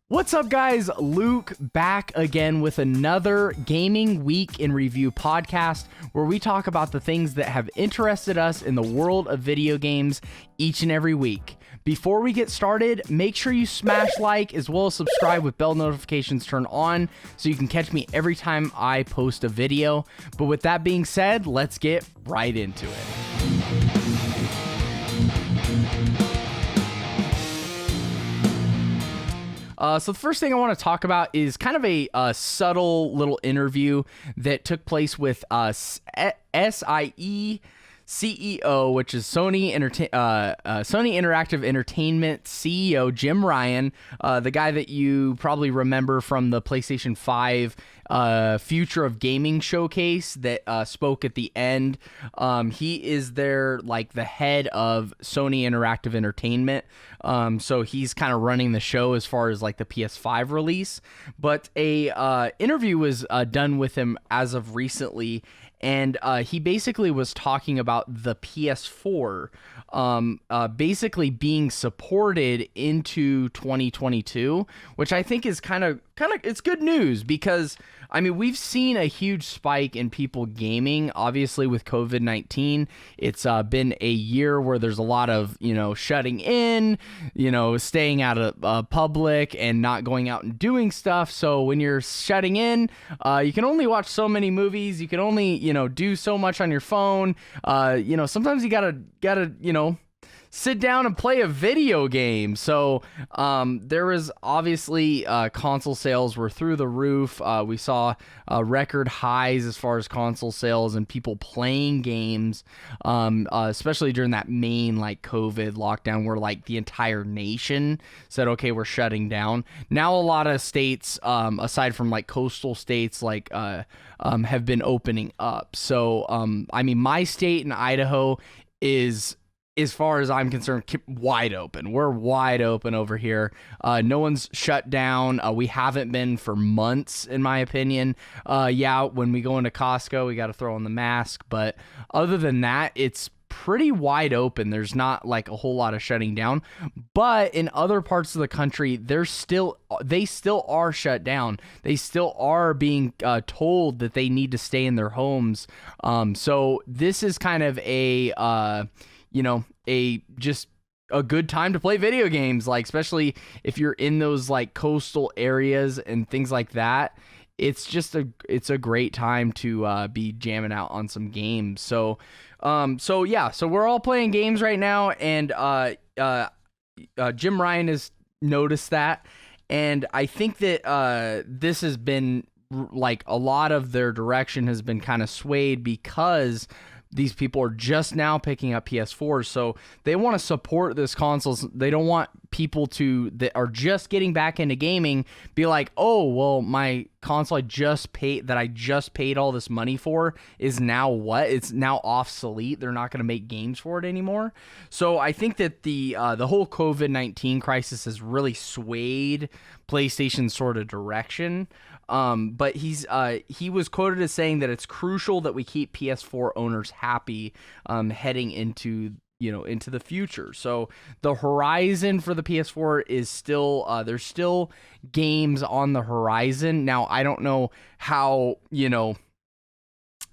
What's up, guys? Luke back again with another Gaming Week in Review podcast where we talk about the things that have interested us in the world of video games each and every week. Before we get started, make sure you smash like as well as subscribe with bell notifications turned on so you can catch me every time I post a video. But with that being said, let's get right into it. So the first thing I want to talk about is kind of a subtle little interview that took place with SIE CEO, which is Sony Interactive Entertainment CEO Jim Ryan, the guy that you probably remember from the PlayStation 5 Future of Gaming showcase that spoke at the end. He is their the head of Sony Interactive Entertainment. So he's kind of running the show as far as the PS5 release. But a interview was done with him as of recently. And he basically was talking about the PS4 basically being supported into 2022, which I think is kind of it's good news because I mean we've seen a huge spike in people gaming. Obviously with COVID-19, it's been a year where there's a lot of shutting in, staying out of public and not going out and doing stuff. So when you're shutting in, you can only watch so many movies. You can only do so much on your phone. Sometimes you gotta sit down and play a video game. So there was obviously console sales were through the roof. We saw record highs as far as console sales and people playing games, especially during that main COVID lockdown where the entire nation said, okay, we're shutting down. Now a lot of states, aside from coastal states, have been opening up. So I mean, my state in Idaho is, as far as I'm concerned, wide open. We're wide open over here. No one's shut down. We haven't been for months, in my opinion. Yeah, when we go into Costco, we got to throw on the mask. But other than that, it's pretty wide open. There's not a whole lot of shutting down. But in other parts of the country, they still are shut down. They still are being told that they need to stay in their homes. So this is kind of just a good time to play video games, especially if you're in those coastal areas and things like that. It's a great time to be jamming out on some games. So we're all playing games right now, and Jim Ryan has noticed that, and I think that this has been a lot of their direction has been kind of swayed because these people are just now picking up PS4s, so they want to support this consoles. They don't want people that are just getting back into gaming be like, oh, well, my console I just paid all this money for is now what? It's now obsolete. They're not going to make games for it anymore. So I think that the whole COVID-19 crisis has really swayed PlayStation's sort of direction. But he was quoted as saying that it's crucial that we keep PS4 owners happy heading into the future. So the horizon for the PS4 is still there's still games on the horizon. Now I don't know how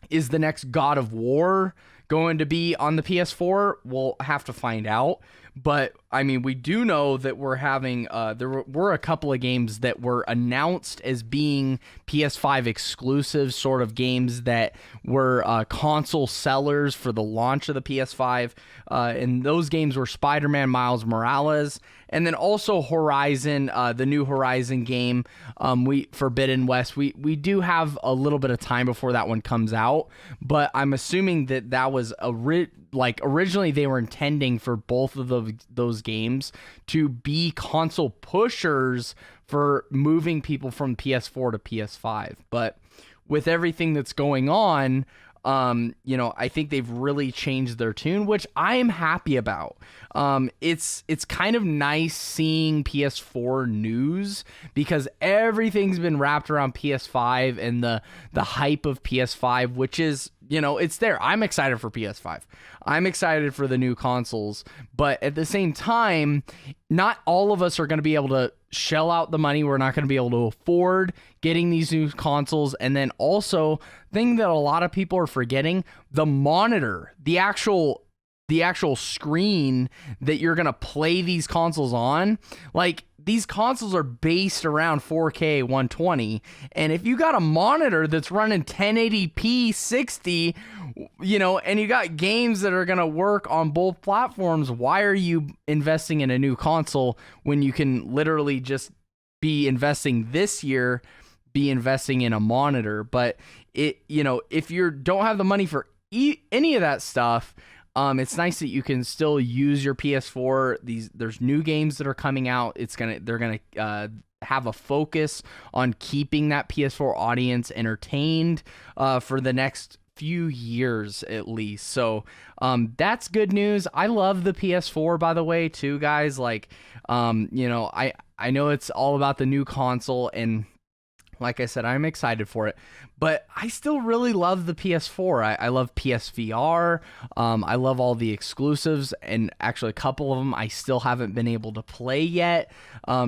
is the next God of War going to be on the PS4? We'll have to find out. But I mean, we do know that we're having there were a couple of games that were announced as being PS5 exclusive sort of games that were console sellers for the launch of the PS5, and those games were Spider-Man Miles Morales, and then also Horizon, the new Horizon game, Forbidden West. We do have a little bit of time before that one comes out, but I'm assuming that was originally they were intending for both of those games to be console pushers for moving people from PS4 to PS5. But with everything that's going on, I think they've really changed their tune, which I am happy about. It's kind of nice seeing PS4 news because everything's been wrapped around PS5 and the hype of PS5, which is it's there. I'm excited for PS5. I'm excited for the new consoles, but at the same time, not all of us are going to be able to shell out the money. We're not going to be able to afford getting these new consoles. And then also, thing that a lot of people are forgetting, the monitor, the actual screen that you're going to play these consoles on, like, these consoles are based around 4K 120, and if you got a monitor that's running 1080p 60, and you got games that are going to work on both platforms, why are you investing in a new console when you can literally just be investing in a monitor? But if you don't have the money for any of that stuff, it's nice that you can still use your PS4. There's new games that are coming out. They're gonna have a focus on keeping that PS4 audience entertained for the next few years at least. So that's good news. I love the PS4, by the way, too, guys. Like, I know it's all about the new console, and like I said, I'm excited for it, but I still really love the PS4. I love PSVR. I love all the exclusives, and actually a couple of them I still haven't been able to play yet.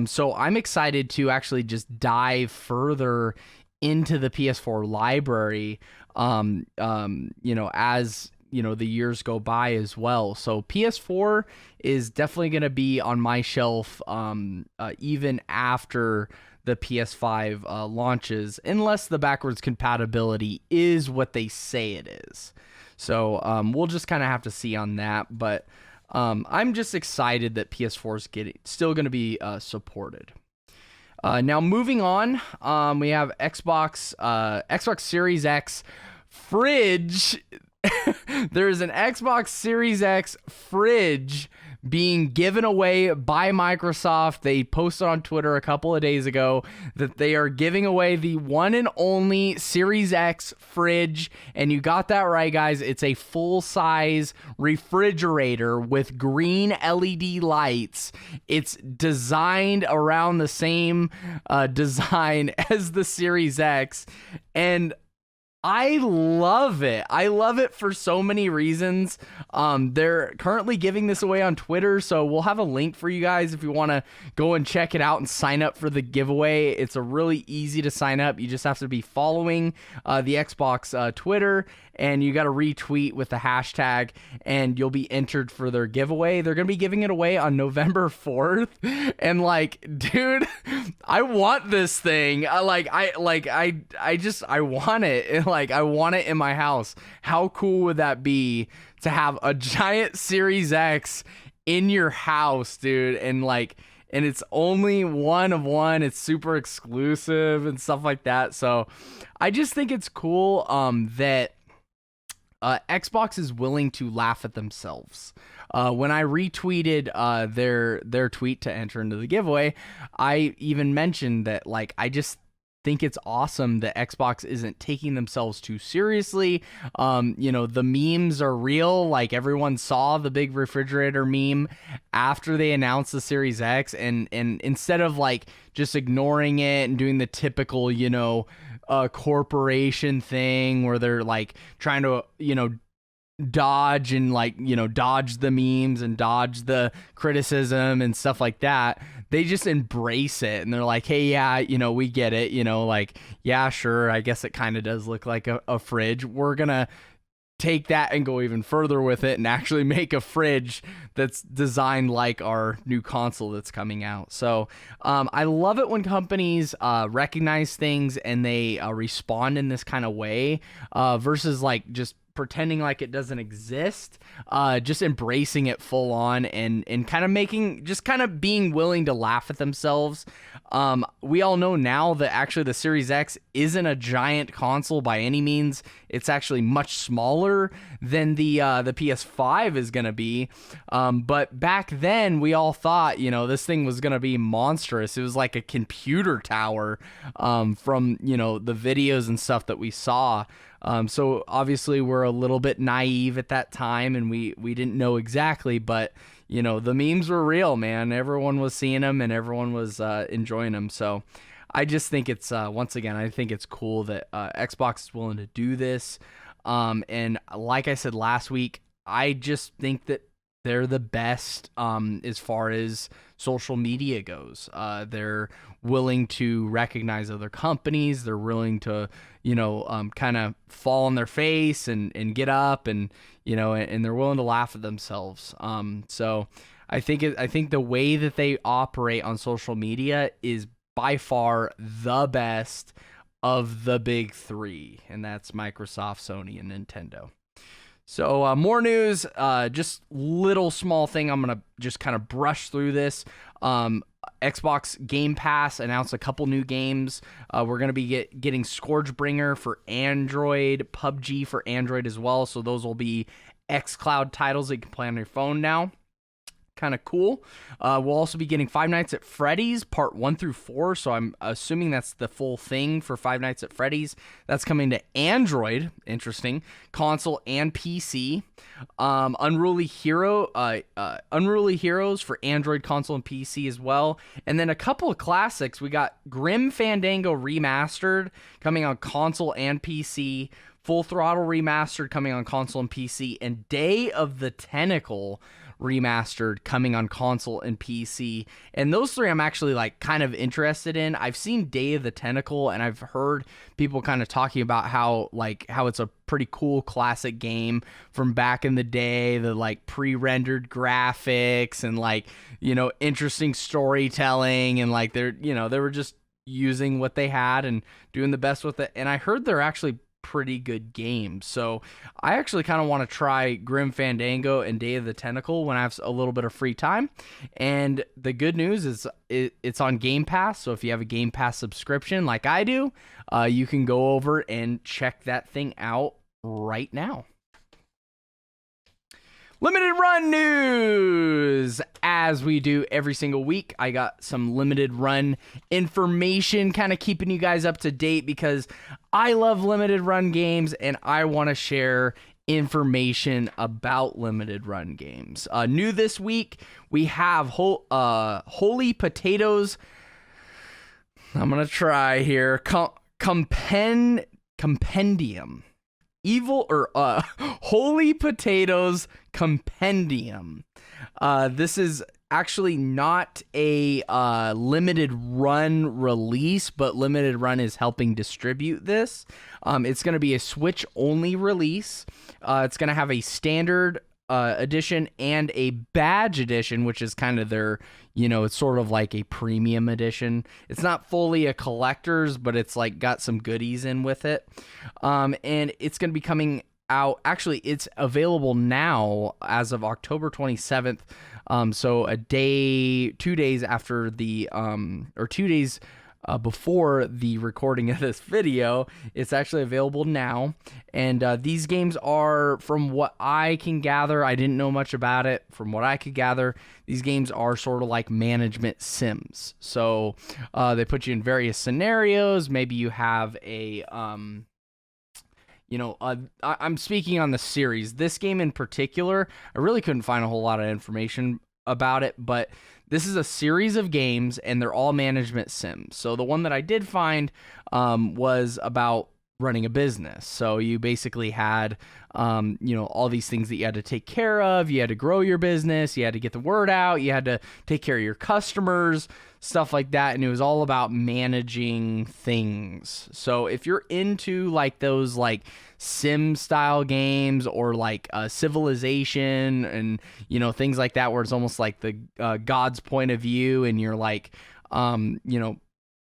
So I'm excited to actually just dive further into the PS4 library, as the years go by as well. So PS4 is definitely going to be on my shelf even after the PS5 launches, unless the backwards compatibility is what they say it is. So we'll just kind of have to see on that. But I'm just excited that PS4 is still going to be supported. Now moving on, we have Xbox Series X fridge. There's an Xbox Series X fridge being given away by Microsoft. They posted on Twitter a couple of days ago that they are giving away the one and only Series X fridge. And you got that right, guys. It's a full-size refrigerator with green LED lights. It's designed around the same design as the Series X. And I love it. I love it for so many reasons. They're currently giving this away on Twitter, so we'll have a link for you guys if you want to go and check it out and sign up for the giveaway. It's a really easy to sign up. You just have to be following the Xbox Twitter, and you got to retweet with the hashtag, and you'll be entered for their giveaway. They're going to be giving it away on November 4th, and dude, I want this thing. I want it. I want it in my house. How cool would that be to have a giant Series X in your house, dude? And it's only one of one. It's super exclusive and stuff like that. So I just think it's cool that Xbox is willing to laugh at themselves. When I retweeted their tweet to enter into the giveaway, I even mentioned that I just think it's awesome that Xbox isn't taking themselves too seriously. The memes are real. Everyone saw the big refrigerator meme after they announced the Series X, and instead of just ignoring it and doing the typical corporation thing where they're trying to dodge and dodge the memes and dodge the criticism and stuff like that, they just embrace it, and they're like, hey, yeah, we get it, yeah, sure, I guess it kind of does look like a fridge. We're gonna take that and go even further with it and actually make a fridge that's designed like our new console that's coming out. So I love it when companies recognize things and they respond in this kind of way versus just pretending like it doesn't exist, just embracing it full on and kind of being willing to laugh at themselves. We all know now that actually the Series X isn't a giant console by any means. It's actually much smaller than the PS5 is going to be. But back then we all thought, this thing was going to be monstrous. It was like a computer tower from, the videos and stuff that we saw. So obviously we're a little bit naive at that time and we didn't know exactly, but the memes were real, man. Everyone was seeing them and everyone was enjoying them. So I just think it's once again, I think it's cool that Xbox is willing to do this. And like I said last week, I just think that they're the best as far as social media goes. They're willing to recognize other companies. They're willing to, kind of fall on their face and get up and, and they're willing to laugh at themselves. So I think the way that they operate on social media is by far the best of the big three, and that's Microsoft, Sony, and Nintendo. So more news, just little small thing. I'm going to just kind of brush through this. Xbox Game Pass announced a couple new games. We're going to be getting Scourgebringer for Android, PUBG for Android as well. So those will be xCloud titles that you can play on your phone now. Kind of cool. We'll also be getting Five Nights at Freddy's Part 1 through 4, so I'm assuming that's the full thing for Five Nights at Freddy's. That's coming to Android, interesting, console and PC. Unruly Heroes for Android, console, and PC as well. And then a couple of classics. We got Grim Fandango Remastered coming on console and PC. Full Throttle Remastered coming on console and PC. And Day of the Tentacle Remastered coming on console and PC. And those three I'm actually kind of interested in. I've seen Day of the Tentacle and I've heard people kind of talking about how it's a pretty cool classic game from back in the day, the pre-rendered graphics and interesting storytelling, and they were just using what they had and doing the best with it. And I heard they're actually pretty good games. So I actually kind of want to try Grim Fandango and Day of the Tentacle when I have a little bit of free time. And the good news is it's on Game Pass. So if you have a Game Pass subscription like I do, you can go over and check that thing out right now. Limited run news. As we do every single week, I got some limited run information, kind of keeping you guys up to date because I love limited run games and I want to share information about limited run games. New this week, we have Holy Potatoes. I'm going to try here. Compendium. Holy Potatoes Compendium. This is actually not a limited run release, but limited run is helping distribute this. It's going to be a Switch only release. It's going to have a standard edition and a badge edition, which is kind of their, it's sort of like a premium edition. It's not fully a collector's, but it's got some goodies in with it. And it's going to be coming out. Actually, it's available now as of October 27th. So 2 days after or 2 days before the recording of this video. It's actually available now. And these games are, from what I can gather, I didn't know much about it. From what I could gather, these games are sort of like management sims. So they put you in various scenarios. Maybe you have I'm speaking on the series. This game in particular, I really couldn't find a whole lot of information about it, but this is a series of games and they're all management sims. So the one that I did find was about running a business. So you basically had all these things that you had to take care of. You had to grow your business, you had to get the word out, you had to take care of your customers, stuff like that. And it was all about managing things. So if you're into those sim style games or Civilization and things like that, where it's almost like the God's point of view and you're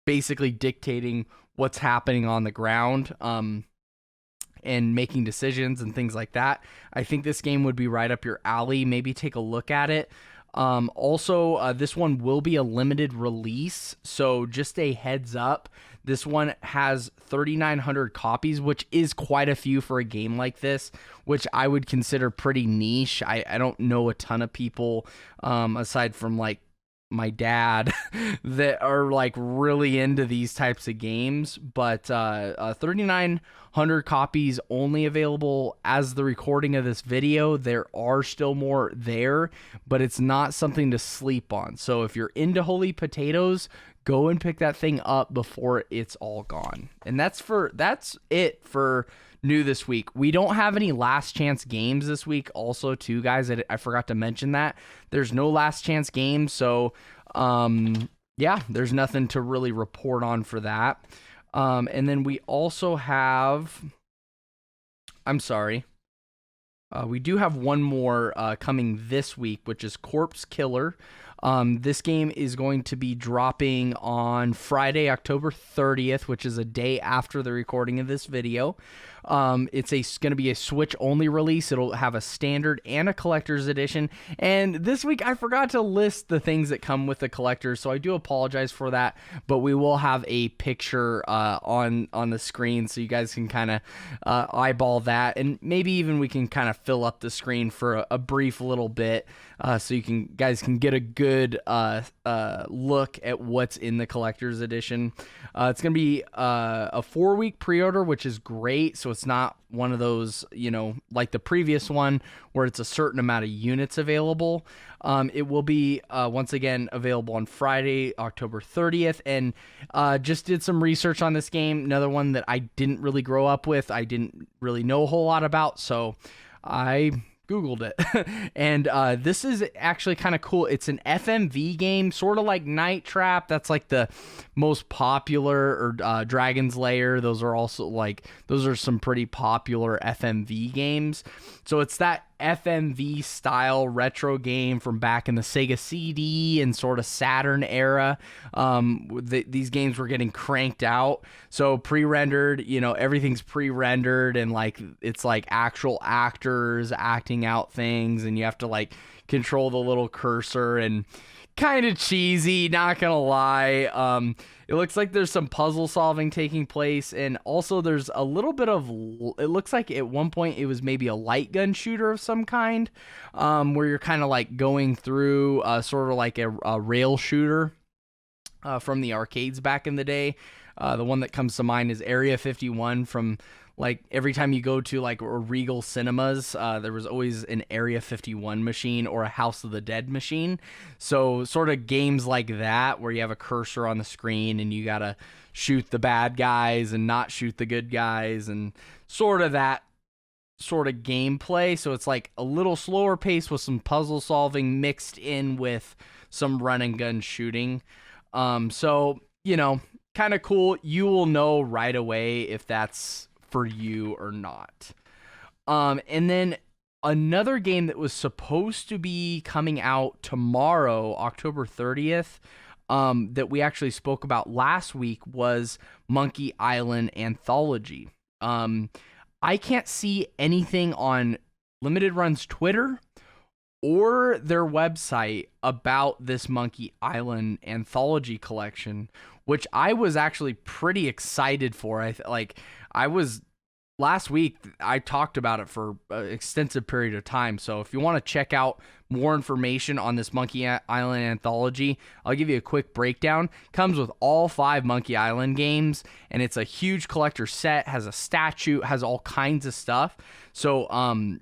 basically dictating what's happening on the ground and making decisions and things like that, I think this game would be right up your alley. Maybe take a look at it. Also, this one will be a limited release, so just a heads up. This one has 3,900 copies, which is quite a few for a game like this, which I would consider pretty niche. I don't know a ton of people, aside from my dad, that are really into these types of games, but 3,900 copies only available as the recording of this video. There are still more there, but it's not something to sleep on. So if you're into Holy Potatoes, go and pick that thing up before it's all gone. And that's it for new this week. We don't have any last chance games this week also too, guys. I forgot to mention that. There's no last chance games, so yeah, there's nothing to really report on for that. And then we also have, we do have one more coming this week, which is Corpse Killer. This game is going to be dropping on Friday, October 30th, which is a day after the recording of this video. It's going to be a Switch-only release. It'll have a standard and a collector's edition. And this week, I forgot to list the things that come with the collectors, so I do apologize for that. But we will have a picture on the screen, so you guys can kind of eyeball that. And maybe even we can kind of fill up the screen for a brief little bit, so you guys can get a good look at what's in the collector's edition. It's going to be a 4-week pre-order, which is great. So it's not one of those, like the previous one where it's a certain amount of units available. It will be, once again, available on Friday, October 30th. And just did some research on this game. Another one that I didn't really grow up with. I didn't really know a whole lot about. So I Googled it. And this is actually kind of cool. It's an FMV game, sort of like Night Trap. That's like the most popular, or Dragon's Lair. Those are some pretty popular FMV games. So it's that FMV style retro game from back in the Sega CD and sort of Saturn era. These games were getting cranked out, so pre-rendered, everything's pre-rendered, and it's like actual actors acting out things, and you have to control the little cursor, and kind of cheesy, not gonna lie. It looks like there's some puzzle solving taking place, and also there's a little bit of, it looks like at one point it was maybe a light gun shooter of some kind, where you're kind of going through sort of like a rail shooter from the arcades back in the day. The one that comes to mind is Area 51 from every time you go to Regal Cinemas, there was always an Area 51 machine or a House of the Dead machine. So sort of games like that where you have a cursor on the screen and you gotta shoot the bad guys and not shoot the good guys, and sort of that sort of gameplay. So it's a little slower pace with some puzzle solving mixed in with some run and gun shooting. So, kind of cool. You will know right away if that's for you or not. And then another game that was supposed to be coming out tomorrow, October 30th, that we actually spoke about last week was Monkey Island Anthology. I can't see anything on Limited Run's Twitter or their website about this Monkey Island Anthology collection, which I was actually pretty excited for. Last week, I talked about it for an extensive period of time. So if you want to check out more information on this Monkey Island Anthology, I'll give you a quick breakdown. Comes with all 5 Monkey Island games, and it's a huge collector set, has a statue, has all kinds of stuff. So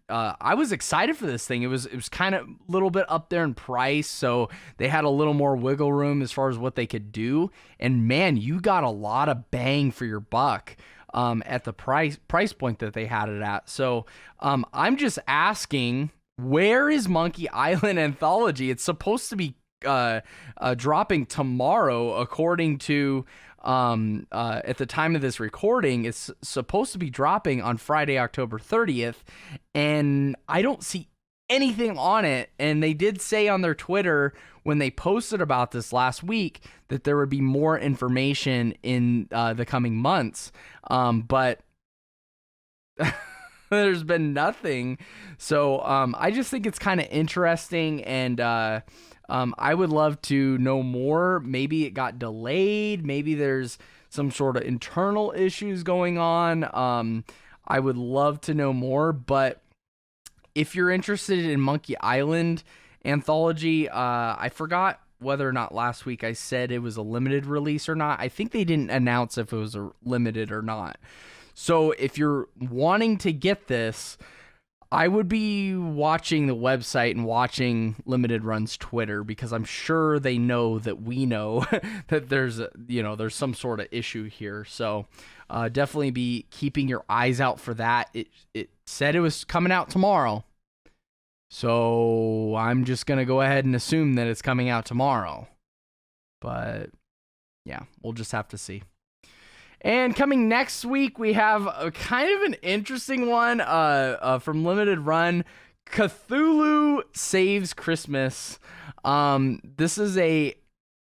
I was excited for this thing. It was kind of a little bit up there in price, so they had a little more wiggle room as far as what they could do. And man, you got a lot of bang for your buck at the price point that they had it at. So I'm just asking, where is Monkey Island Anthology? It's supposed to be dropping tomorrow, according to at the time of this recording. It's supposed to be dropping on Friday, October 30th, and I don't see anything on it. And they did say on their Twitter when they posted about this last week that there would be more information in the coming months, but there's been nothing. So I just think it's kind of interesting, and I would love to know more. Maybe it got delayed. Maybe there's some sort of internal issues going on. I would love to know more, but if you're interested in Monkey Island Anthology, I forgot whether or not last week I said it was a limited release or not. I think they didn't announce if it was a limited or not. So if you're wanting to get this, I would be watching the website and watching Limited Run's Twitter, because I'm sure they know that we know that there's there's some sort of issue here. So definitely be keeping your eyes out for that. It said it was coming out tomorrow, so I'm just gonna go ahead and assume that it's coming out tomorrow. But yeah, we'll just have to see. And coming next week, we have a kind of an interesting one from Limited Run. Cthulhu Saves Christmas. This is a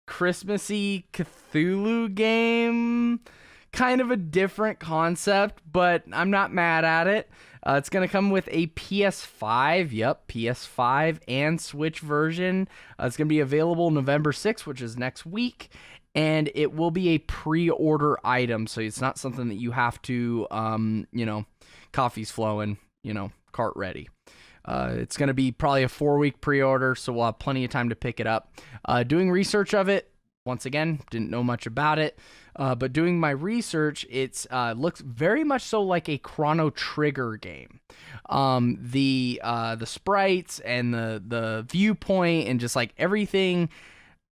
Christmassy Cthulhu game. Kind of a different concept, but I'm not mad at it. It's going to come with a PS5, PS5 and Switch version. It's going to be available November 6th, which is next week. And it will be a pre-order item, so it's not something that you have to, coffee's flowing, cart ready. It's going to be probably a 4-week pre-order, so we'll have plenty of time to pick it up. Doing research of it, once again, didn't know much about it, but doing my research, it looks very much so like a Chrono Trigger game. The sprites and the viewpoint and just like everything,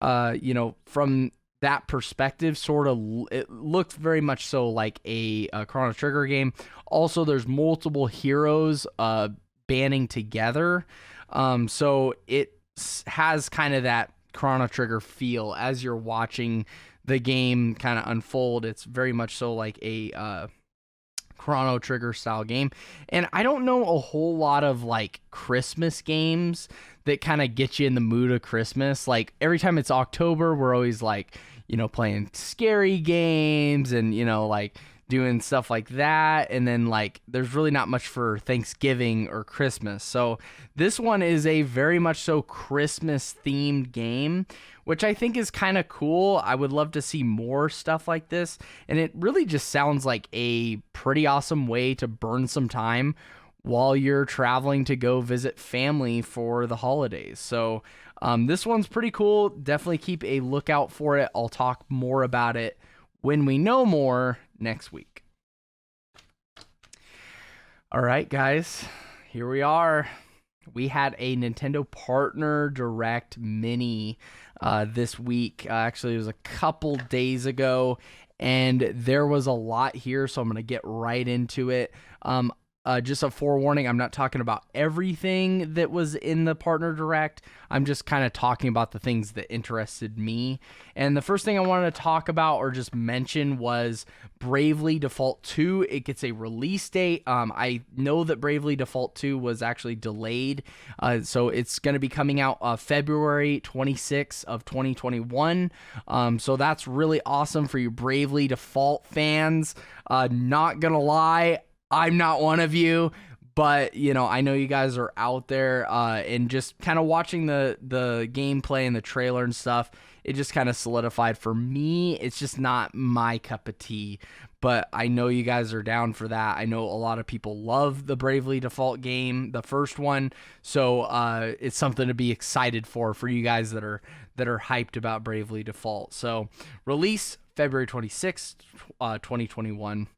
from that perspective, sort of, it looks very much so like a Chrono Trigger game. Also, there's multiple heroes banding together, so it has kind of that Chrono Trigger feel as you're watching the game kind of unfold. It's very much so like a Chrono Trigger style game. And I don't know a whole lot of like Christmas games that kind of get you in the mood of Christmas. Like every time it's October, we're always like, playing scary games and, like doing stuff like that. And then like there's really not much for Thanksgiving or Christmas. So this one is a very much so Christmas themed game, which I think is kind of cool. I would love to see more stuff like this. And it really just sounds like a pretty awesome way to burn some time while you're traveling to go visit family for the holidays. So this one's pretty cool. Definitely keep a lookout for it. I'll talk more about it when we know more next week. All right, guys, here we are. We had a Nintendo Partner Direct Mini this week. Actually, it was a couple days ago, and there was a lot here, so I'm going to get right into it. Just a forewarning, I'm not talking about everything that was in the Partner Direct. I'm just kind of talking about the things that interested me. And the first thing I wanted to talk about or just mention was Bravely Default 2. It gets a release date. I know that Bravely Default 2 was actually delayed. So it's going to be coming out February 26th of 2021. So that's really awesome for you Bravely Default fans. Not going to lie, I'm not one of you, but I know you guys are out there, and just kind of watching the gameplay and the trailer and stuff, it just kind of solidified for me. It's just not my cup of tea, but I know you guys are down for that. I know a lot of people love the Bravely Default game, the first one, so it's something to be excited for you guys that are hyped about Bravely Default. So release February 26th, 2021.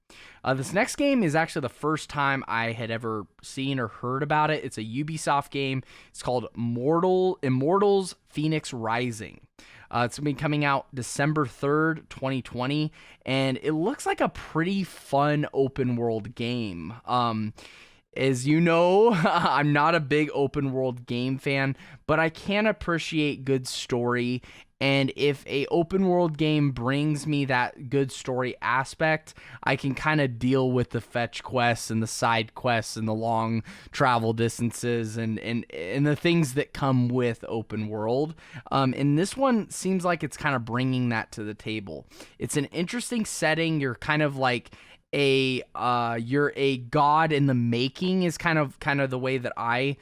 This next game is actually the first time I had ever seen or heard about it. It's a Ubisoft game. It's called Immortals Phoenix Rising. It's going to be coming out December 3rd, 2020, and it looks like a pretty fun open world game. As you know, I'm not a big open world game fan, but I can appreciate good story. And if a open world game brings me that good story aspect, I can kind of deal with the fetch quests and the side quests and the long travel distances and the things that come with open world. And this one seems like it's kind of bringing that to the table. It's an interesting setting. You're kind of like you're a god in the making is kind of the way that I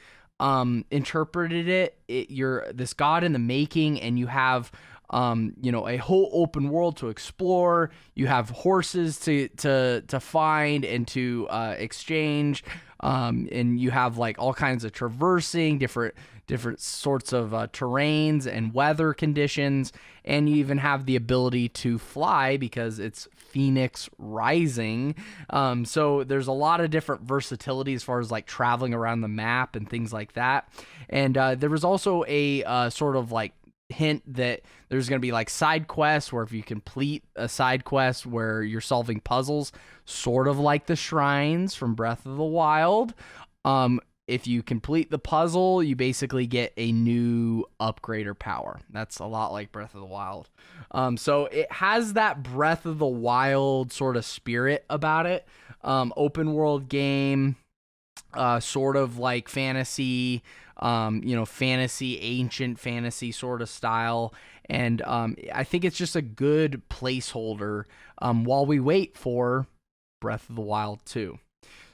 interpreted it. You're this god in the making, and you have a whole open world to explore. You have horses to find and to exchange, and you have like all kinds of traversing, different different sorts of terrains and weather conditions, and you even have the ability to fly because it's Phoenix Rising. So there's a lot of different versatility as far as like traveling around the map and things like that. And there was also a sort of like hint that there's going to be like side quests where if you complete a side quest where you're solving puzzles, sort of like the shrines from Breath of the Wild, if you complete the puzzle, you basically get a new upgrade or power. That's a lot like Breath of the Wild. So it has that Breath of the Wild sort of spirit about it. Open world game, sort of like fantasy, fantasy, ancient fantasy sort of style. And I think it's just a good placeholder while we wait for Breath of the Wild 2.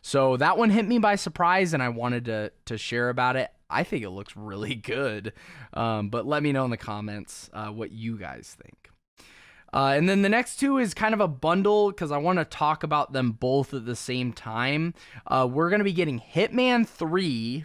So that one hit me by surprise, and I wanted to share about it. I think it looks really good, but let me know in the comments what you guys think. And then the next two is kind of a bundle because I want to talk about them both at the same time. We're going to be getting Hitman 3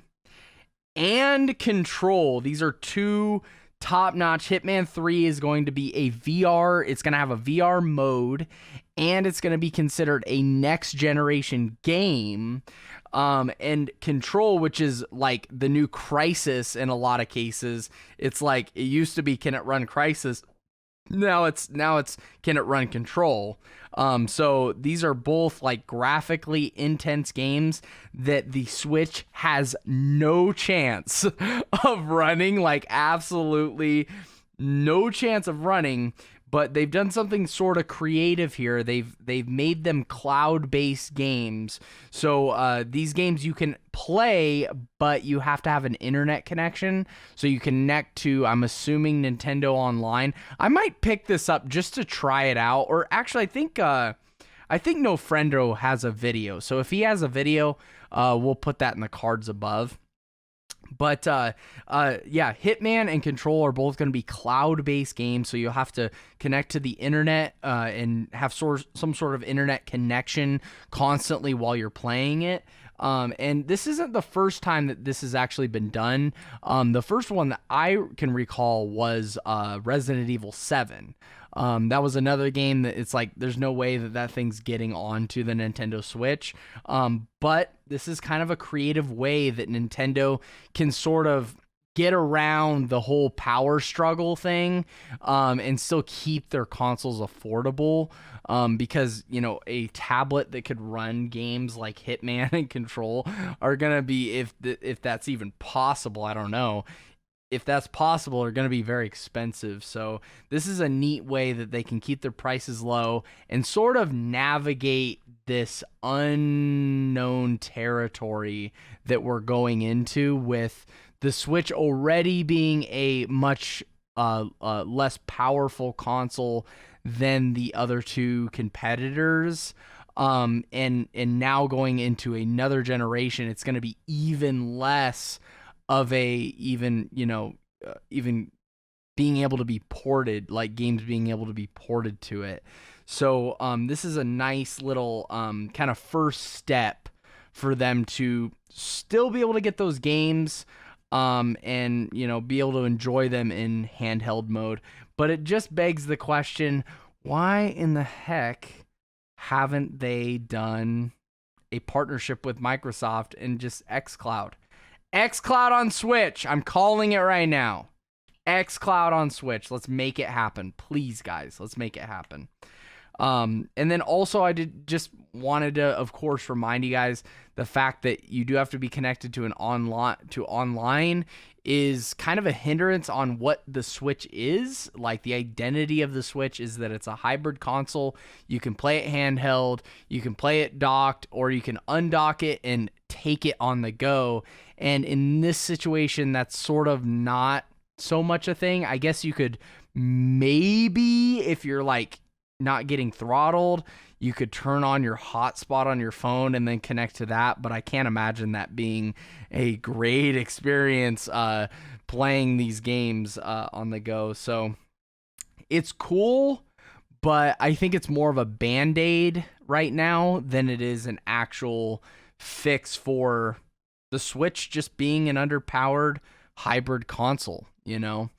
and Control. These are two top-notch. Hitman 3 is going to be a VR. It's going to have a VR mode, and it's going to be considered a next-generation game. And Control, which is like the new Crisis in a lot of cases. It's like it used to be, can it run Crisis? Now it's can it run Control? So these are both like graphically intense games that the Switch has no chance of running, like absolutely no chance of running. But they've done something sort of creative here. They've made them cloud-based games. So these games you can play, but you have to have an internet connection. So you connect to, I'm assuming, Nintendo Online. I might pick this up just to try it out. Or actually, I think No Friendo has a video. So if he has a video, we'll put that in the cards above. But yeah, Hitman and Control are both going to be cloud-based games, so you'll have to connect to the internet and have some sort of internet connection constantly while you're playing it. And this isn't the first time that this has actually been done. The first one that I can recall was Resident Evil 7. That was another game that it's like there's no way that thing's getting onto the Nintendo Switch. But this is kind of a creative way that Nintendo can sort of get around the whole power struggle thing and still keep their consoles affordable. Because, a tablet that could run games like Hitman and Control are going to be, if that's even possible, I don't know. If that's possible, are going to be very expensive. So this is a neat way that they can keep their prices low and sort of navigate this unknown territory that we're going into with the Switch already being a much less powerful console than the other two competitors. And now going into another generation, it's going to be even less of even being able to be ported, like games being able to be ported to it. So this is a nice little kind of first step for them to still be able to get those games and be able to enjoy them in handheld mode. But it just begs the question, why in the heck haven't they done a partnership with Microsoft and just xCloud? xCloud on Switch. I'm calling it right now. xCloud on Switch. Let's make it happen. Please, guys. Let's make it happen. And then also I just wanted to, of course, remind you guys the fact that you do have to be connected to online is kind of a hindrance on what the Switch is. Like the identity of the Switch is that it's a hybrid console. You can play it handheld, you can play it docked, or you can undock it and take it on the go. And in this situation, that's sort of not so much a thing. I guess you could maybe, if you're like not getting throttled, you could turn on your hotspot on your phone and then connect to that. But I can't imagine that being a great experience playing these games on the go. So it's cool, but I think it's more of a Band-Aid right now than it is an actual fix for the Switch just being an underpowered hybrid console, you know.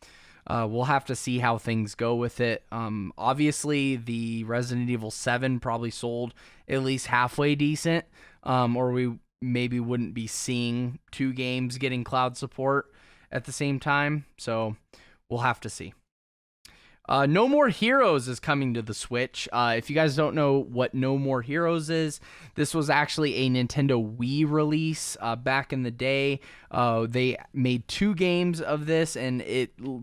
We'll have to see how things go with it. Obviously, the Resident Evil 7 probably sold at least halfway decent, or we maybe wouldn't be seeing 2 games getting cloud support at the same time. So we'll have to see. No More Heroes is coming to the Switch. If you guys don't know what No More Heroes is, this was actually a Nintendo Wii release back in the day. They made 2 games of this, and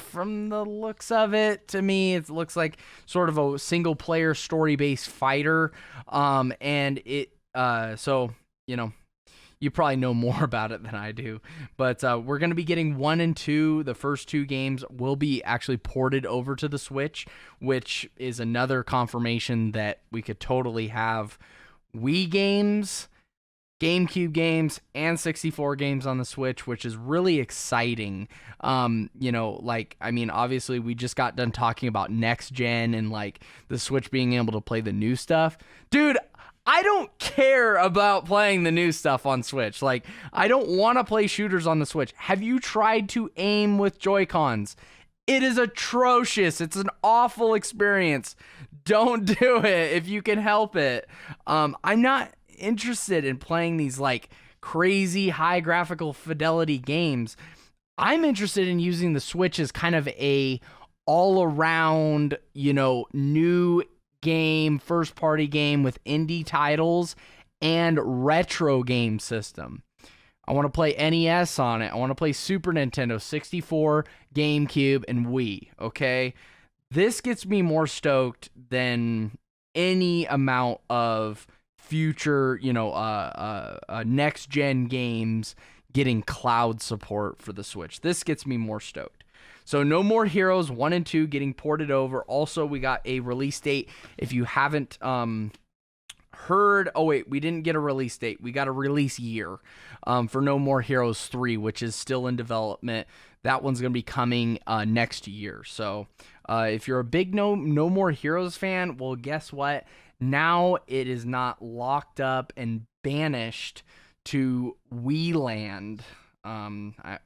from the looks of it, to me, it looks like sort of a single-player story-based fighter. So, you know, you probably know more about it than I do, but we're going to be getting 1 and 2. The first 2 games will be actually ported over to the Switch, which is another confirmation that we could totally have Wii games, GameCube games, and 64 games on the Switch, which is really exciting. You know, like, I mean, obviously we just got done talking about next gen and like the Switch being able to play the new stuff. Dude, I don't care about playing the new stuff on Switch. Like, I don't want to play shooters on the Switch. Have you tried to aim with Joy-Cons? It is atrocious. It's an awful experience. Don't do it if you can help it. I'm not interested in playing these like crazy high graphical fidelity games. I'm interested in using the Switch as kind of a all-around, you know, new game, first party game with indie titles and retro game system. I want to play NES on it. I want to play Super Nintendo, 64, GameCube, and Wii, okay? This gets me more stoked than any amount of future, you know, next gen games getting cloud support for the Switch. This gets me more stoked. So No More Heroes 1 and 2 getting ported over. Also, we got a release date. If you haven't heard, oh wait, we didn't get a release date. We got a release year for No More Heroes 3, which is still in development. That one's going to be coming next year. So if you're a big No More Heroes fan, well, guess what? Now it is not locked up and banished to Wii Land.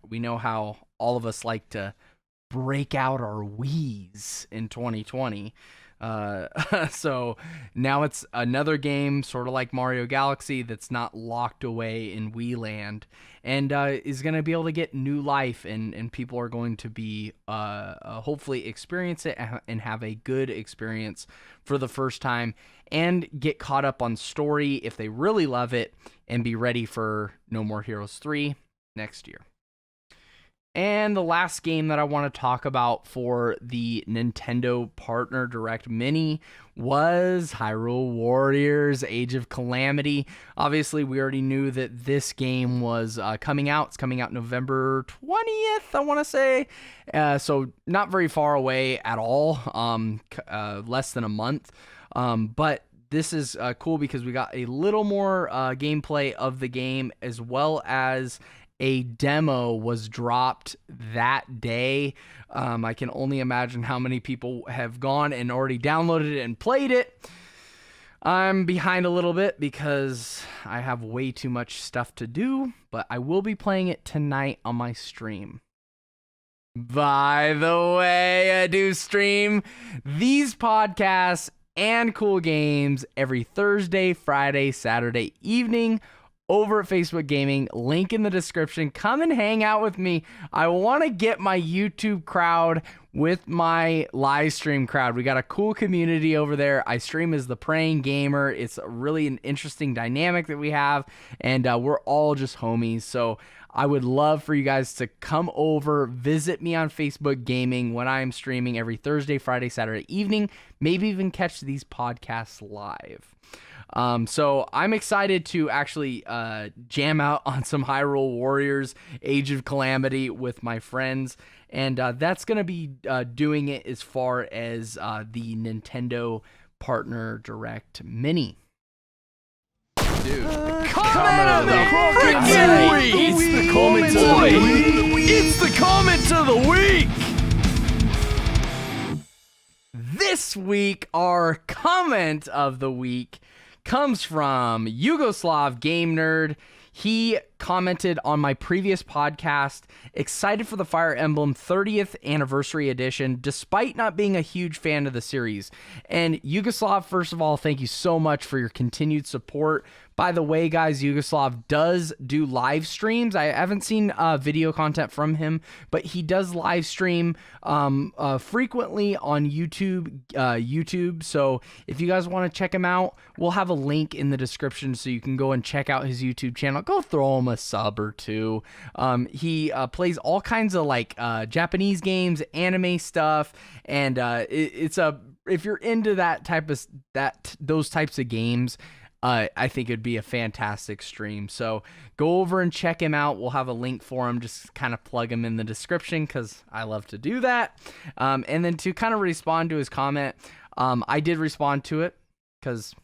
We know how all of us like to break out our Wiis in 2020. So now it's another game, sort of like Mario Galaxy, that's not locked away in Wii Land, and is going to be able to get new life, and people are going to be hopefully experience it and have a good experience for the first time, and get caught up on story if they really love it, and be ready for No More Heroes 3 next year. And the last game that I want to talk about for the Nintendo Partner Direct Mini was Hyrule Warriors Age of Calamity. Obviously, we already knew that this game was coming out. It's coming out November 20th, I want to say. So not very far away at all, less than a month. But this is cool because we got a little more gameplay of the game, as well as a demo was dropped that day. I can only imagine how many people have gone and already downloaded it and played it. I'm behind a little bit because I have way too much stuff to do, but I will be playing it tonight on my stream. By the way, I do stream these podcasts and cool games every Thursday, Friday, Saturday evening over at Facebook Gaming. Link in the description. Come and hang out with me. I want to get my YouTube crowd with my live stream crowd. We got a cool community over there. I stream as the Praying Gamer. It's really an interesting dynamic that we have, and we're all just homies. So I would love for you guys to come over, visit me on Facebook Gaming when I am streaming every Thursday, Friday, Saturday evening. Maybe even catch these podcasts live. So I'm excited to actually jam out on some Hyrule Warriors Age of Calamity with my friends, and that's going to be doing it as far as the Nintendo Partner Direct Mini. Dude, comment of the freaking week! It's the comment of the week! It's the comment of the week! This week, our comment of the week comes from Yugoslav Game Nerd. He commented on my previous podcast, excited for the Fire Emblem 30th Anniversary Edition, despite not being a huge fan of the series. And Yugoslav, first of all, thank you so much for your continued support. By the way, guys, Yugoslav does do live streams. I haven't seen video content from him, but he does live stream frequently on YouTube. So if you guys want to check him out, we'll have a link in the description so you can go and check out his YouTube channel. Go throw him a sub or two. He plays all kinds of like Japanese games, anime stuff, and if you're into those types of games, I think it'd be a fantastic stream. So go over and check him out. We'll have a link for him. Just kind of plug him in the description because I love to do that. And then to kind of respond to his comment, I did respond to it because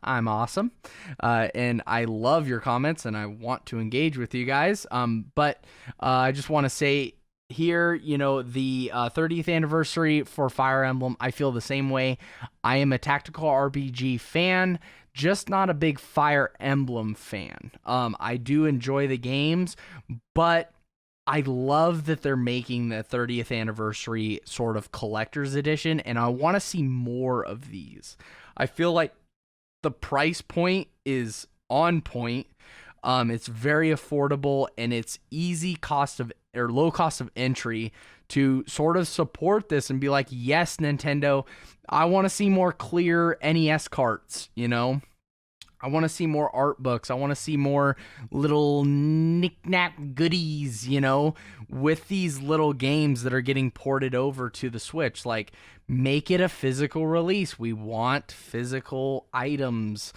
I'm awesome. And I love your comments and I want to engage with you guys. But I just want to say here, the 30th anniversary for Fire Emblem, I feel the same way. I am a tactical RPG fan, just not a big Fire Emblem fan. I do enjoy the games, but I love that they're making the 30th anniversary sort of collector's edition, and I want to see more of these. I feel like the price point is on point. It's very affordable, and it's low cost of entry to sort of support this and be like, yes, Nintendo, I want to see more clear NES carts, I want to see more art books. I want to see more little knick-knack goodies, with these little games that are getting ported over to the Switch. Like, make it a physical release. We want physical items.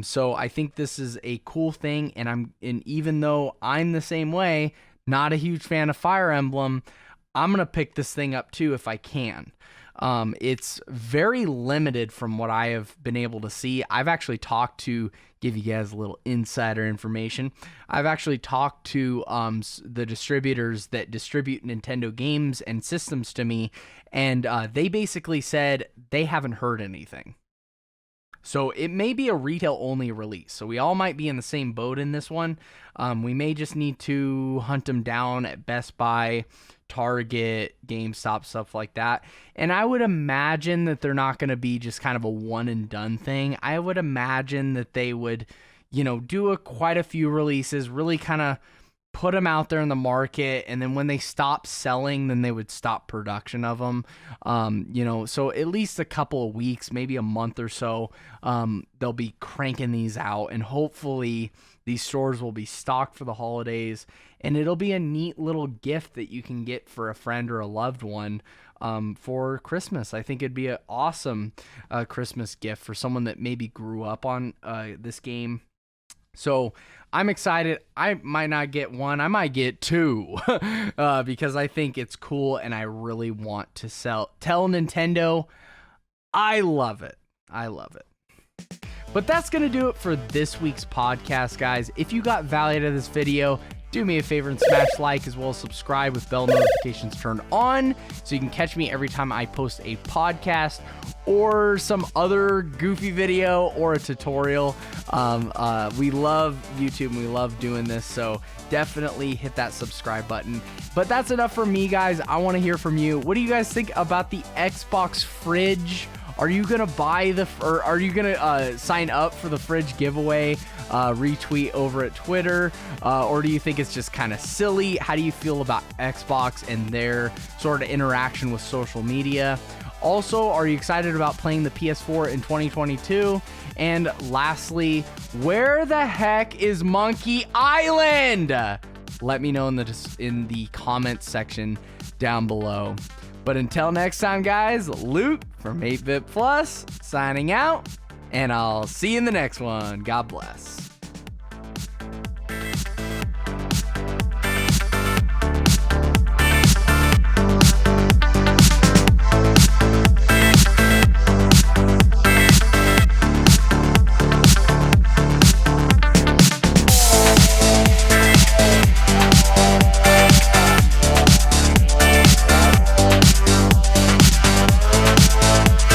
So I think this is a cool thing, and even though I'm the same way, not a huge fan of Fire Emblem, I'm going to pick this thing up too if I can. It's very limited from what I have been able to see. I've actually talked to, give you guys a little insider information, I've actually talked to the distributors that distribute Nintendo games and systems to me, and they basically said they haven't heard anything. So it may be a retail-only release. So we all might be in the same boat in this one. We may just need to hunt them down at Best Buy, Target, GameStop, stuff like that. And I would imagine that they're not going to be just kind of a one-and-done thing. I would imagine that they would, do quite a few releases, really kind of put them out there in the market, and then when they stop selling, then they would stop production of them. So at least a couple of weeks, maybe a month or so, they'll be cranking these out, and hopefully these stores will be stocked for the holidays, and it'll be a neat little gift that you can get for a friend or a loved one for Christmas. I think it'd be an awesome Christmas gift for someone that maybe grew up on this game. So I'm excited. I might not get one. I might get two because I think it's cool and I really want to tell Nintendo I love it. I love it. But that's going to do it for this week's podcast, guys. If you got value out of this video, do me a favor and smash like as well as subscribe with bell notifications turned on so you can catch me every time I post a podcast or some other goofy video or a tutorial. We love YouTube and we love doing this, so definitely hit that subscribe button. But that's enough for me, guys. I want to hear from you. What do you guys think about the Xbox fridge? Are you gonna or are you gonna sign up for the fridge giveaway? Retweet over at Twitter, or do you think it's just kind of silly? How do you feel about Xbox and their sort of interaction with social media? Also, are you excited about playing the PS4 in 2022? And lastly, where the heck is Monkey Island? Let me know in the comments section down below. But until next time, guys, Luke from 8-Bit Plus signing out, and I'll see you in the next one. God bless.